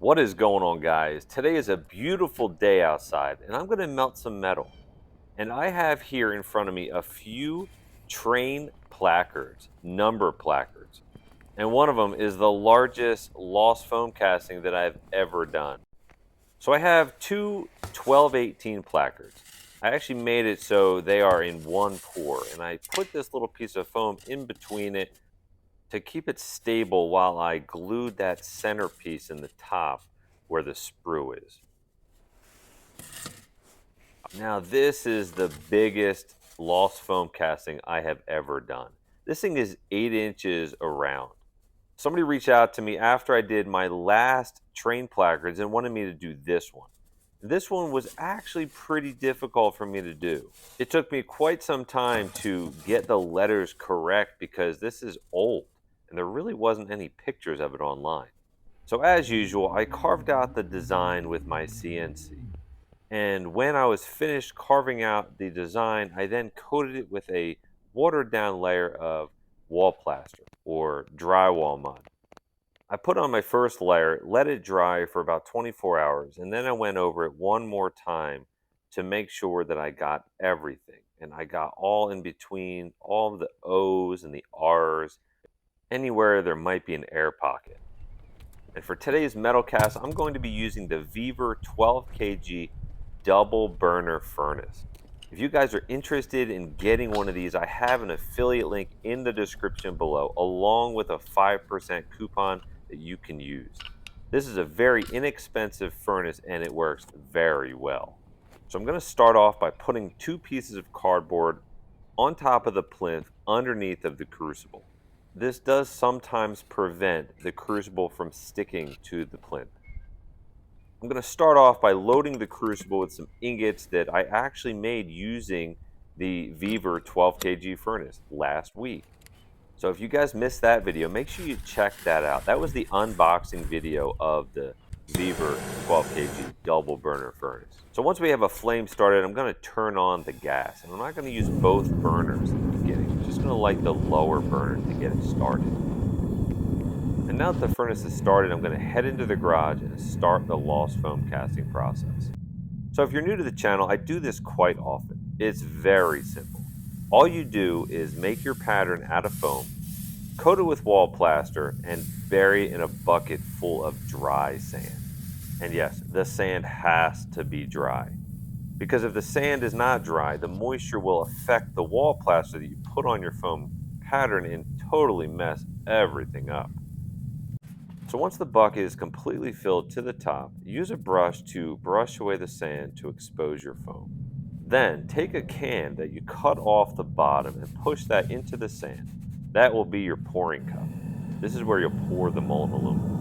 What is going on, guys? Today is a beautiful day outside, and I'm going to melt some metal. And I have here in front of me a few train placards, number placards. And one of them is the largest lost foam casting that I've ever done. So I have two 1218 placards. I actually made it so they are in one pour, and I put this little piece of foam in between it to keep it stable while I glued that centerpiece in the top where the sprue is. Now, this is the biggest lost foam casting I have ever done. This thing is 8 inches around. Somebody reached out to me after I did my last train placards and wanted me to do this one. This one was actually pretty difficult for me to do. It took me quite some time to get the letters correct because this is old and there really wasn't any pictures of it online. So as usual, I carved out the design with my CNC. And when I was finished carving out the design, I then coated it with a watered down layer of wall plaster or drywall mud. I put on my first layer, let it dry for about 24 hours, and then I went over it one more time to make sure that I got everything. And I got all in between, all of the O's and the R's, anywhere there might be an air pocket. And for today's metal cast, I'm going to be using the VEVOR 12 kg double burner furnace. If you guys are interested in getting one of these, I have an affiliate link in the description below, along with a 5% coupon that you can use. This is a very inexpensive furnace and it works very well. So I'm going to start off by putting two pieces of cardboard on top of the plinth underneath of the crucible. This does sometimes prevent the crucible from sticking to the plinth. I'm going to start off by loading the crucible with some ingots that I actually made using the VEVOR 12 kg furnace last week. So if you guys missed that video, make sure you check that out. That was the unboxing video of the VEVOR 12 kg double burner furnace. So once we have a flame started, I'm going to turn on the gas. And I'm not going to use both burners in the beginning. I'm just going to light the lower burner to get it started. And now that the furnace is started, I'm going to head into the garage and start the lost foam casting process. So if you're new to the channel, I do this quite often. It's very simple. All you do is make your pattern out of foam, coat it with wall plaster, and bury it in a bucket full of dry sand. And yes, the sand has to be dry. Because if the sand is not dry, the moisture will affect the wall plaster that you put on your foam pattern and totally mess everything up. So once the bucket is completely filled to the top, use a brush to brush away the sand to expose your foam. Then take a can that you cut off the bottom and push that into the sand. That will be your pouring cup. This is where you'll pour the molten aluminum.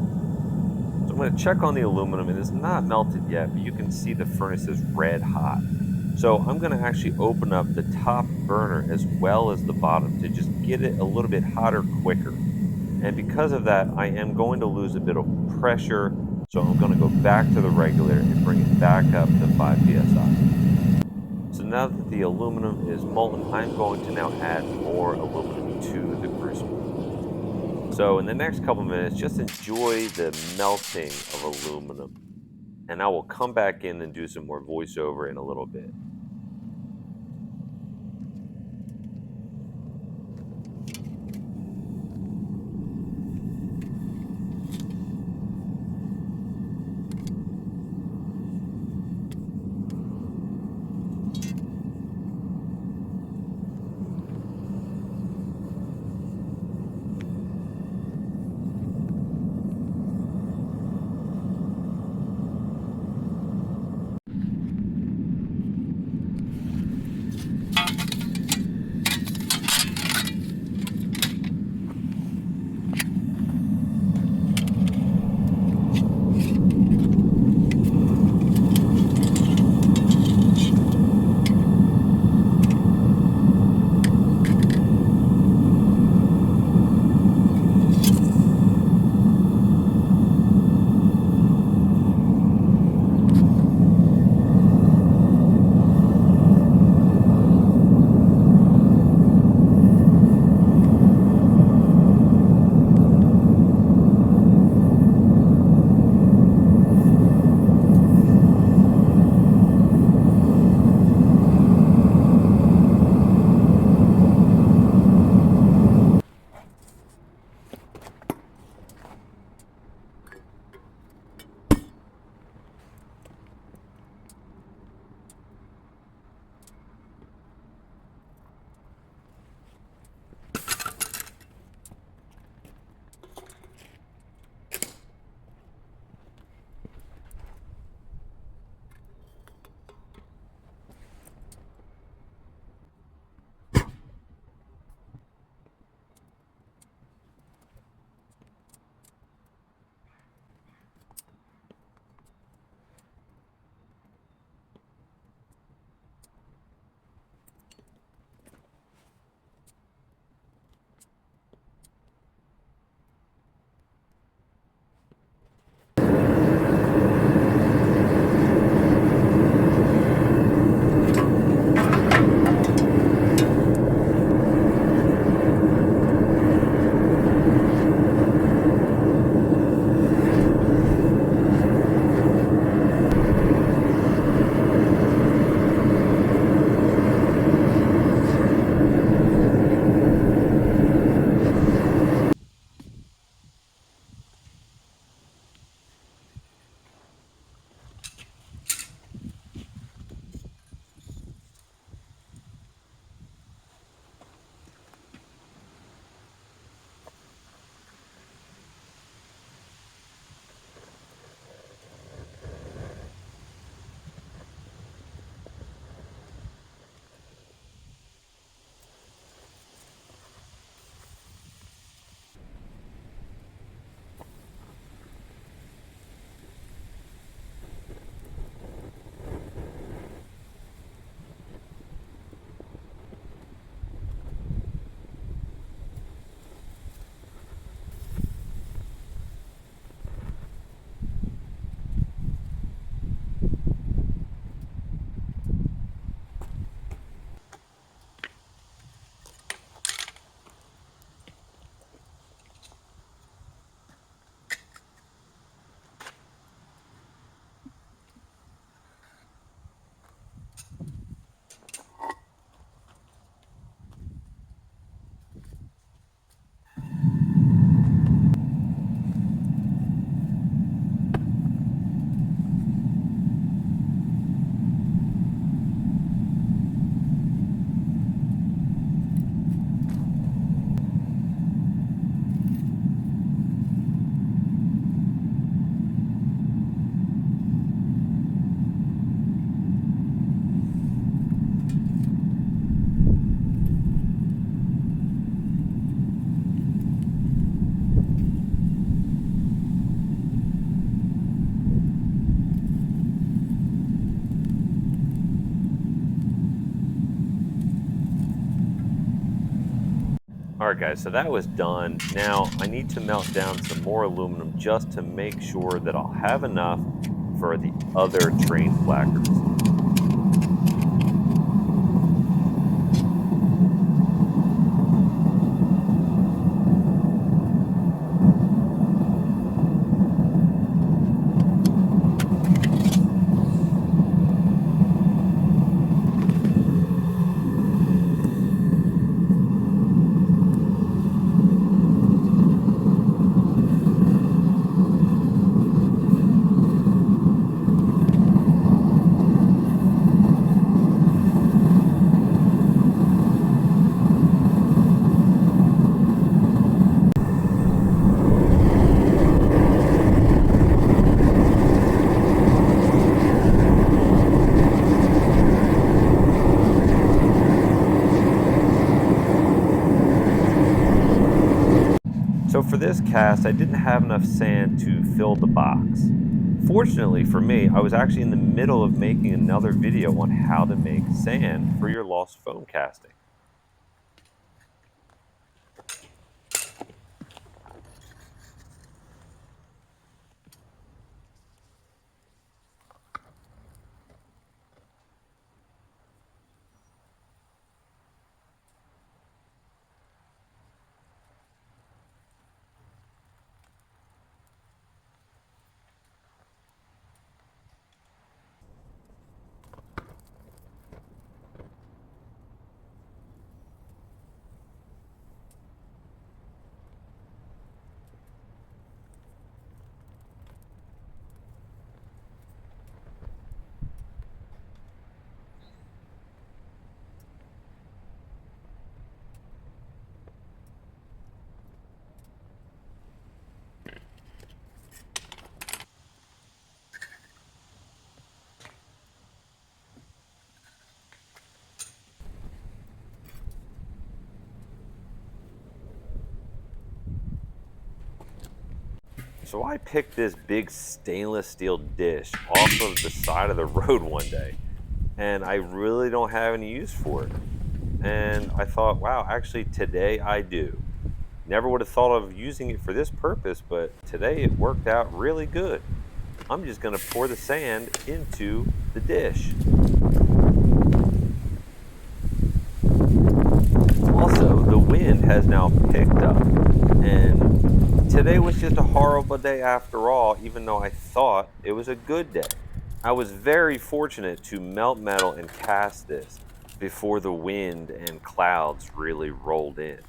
So I'm going to check on the aluminum. It is not melted yet, but you can see the furnace is red hot. So I'm going to actually open up the top burner as well as the bottom to just get it a little bit hotter quicker. And because of that, I am going to lose a bit of pressure. So I'm going to go back to the regulator and bring it back up to 5 psi. So now that the aluminum is molten, I'm going to now add more aluminum to the crucible. So in the next couple minutes, just enjoy the melting of aluminum. And I will come back in and do some more voiceover in a little bit. All right, guys, so that was done. Now I need to melt down some more aluminum just to make sure that I'll have enough for the other train placards. So for this cast, I didn't have enough sand to fill the box. Fortunately for me, I was actually in the middle of making another video on how to make sand for your lost foam casting. So I picked this big stainless steel dish off of the side of the road one day, and I really don't have any use for it. And I thought, wow, actually today I do. Never would have thought of using it for this purpose, but today it worked out really good. I'm just gonna pour the sand into the dish. Also, the wind has now picked up, and today was just a horrible day after all, even though I thought it was a good day. I was very fortunate to melt metal and cast this before the wind and clouds really rolled in.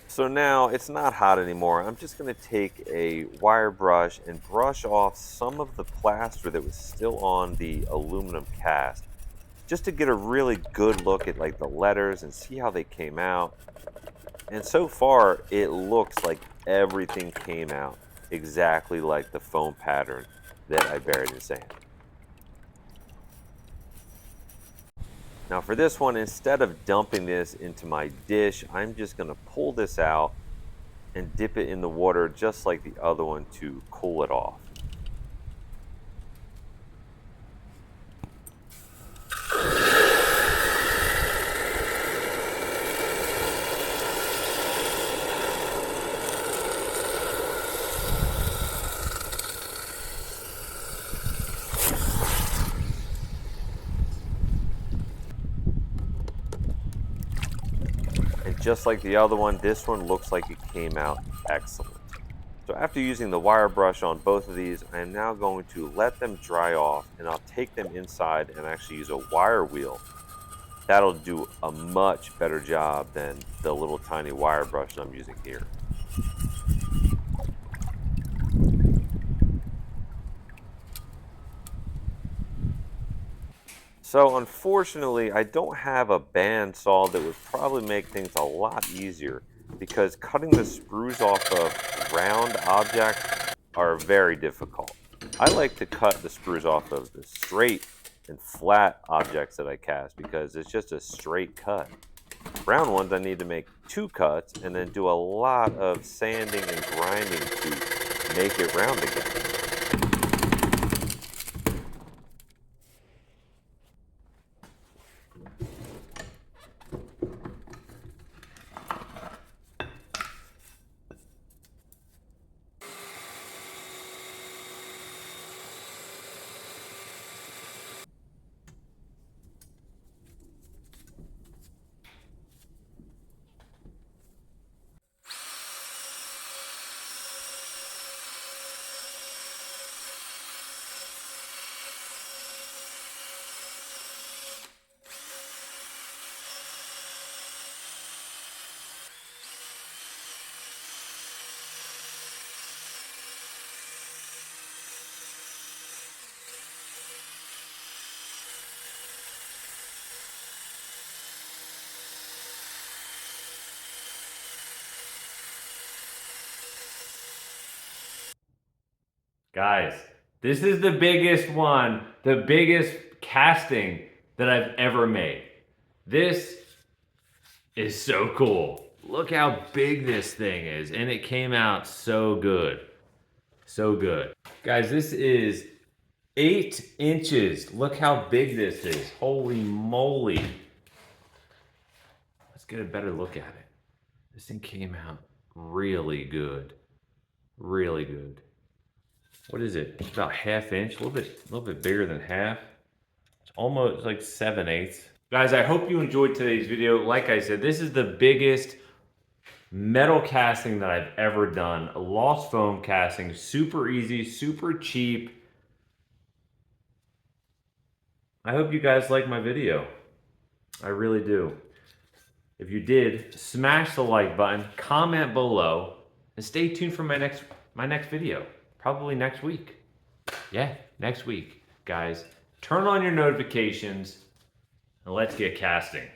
So now it's not hot anymore. I'm just going to take a wire brush and brush off some of the plaster that was still on the aluminum cast, just to get a really good look at like the letters and see how they came out. And so far, it looks like everything came out exactly like the foam pattern that I buried in sand. Now for this one, instead of dumping this into my dish, I'm just going to pull this out and dip it in the water just like the other one to cool it off. And just like the other one, this one looks like it came out excellent. So after using the wire brush on both of these, I am now going to let them dry off, and I'll take them inside and actually use a wire wheel. That'll do a much better job than the little tiny wire brush I'm using here. So unfortunately, I don't have a bandsaw that would probably make things a lot easier, because cutting the sprues off of round objects are very difficult. I like to cut the sprues off of the straight and flat objects that I cast because it's just a straight cut. Brown ones, I need to make 2 cuts and then do a lot of sanding and grinding to make it round again. Guys, this is the biggest one, the biggest casting that I've ever made. This is so cool. Look how big this thing is, and it came out so good. So good. Guys, this is 8 inches. Look how big this is. Holy moly. Let's get a better look at it. This thing came out really good. Really good. What is it? It's about 1/2 inch, a little bit bigger than half. It's almost like 7/8. Guys, I hope you enjoyed today's video. Like I said, this is the biggest metal casting that I've ever done. A lost foam casting, super easy, super cheap. I hope you guys like my video. I really do. If you did, smash the like button, comment below, and stay tuned for my next video. Probably next week. Yeah, next week, guys. Turn on your notifications and let's get casting.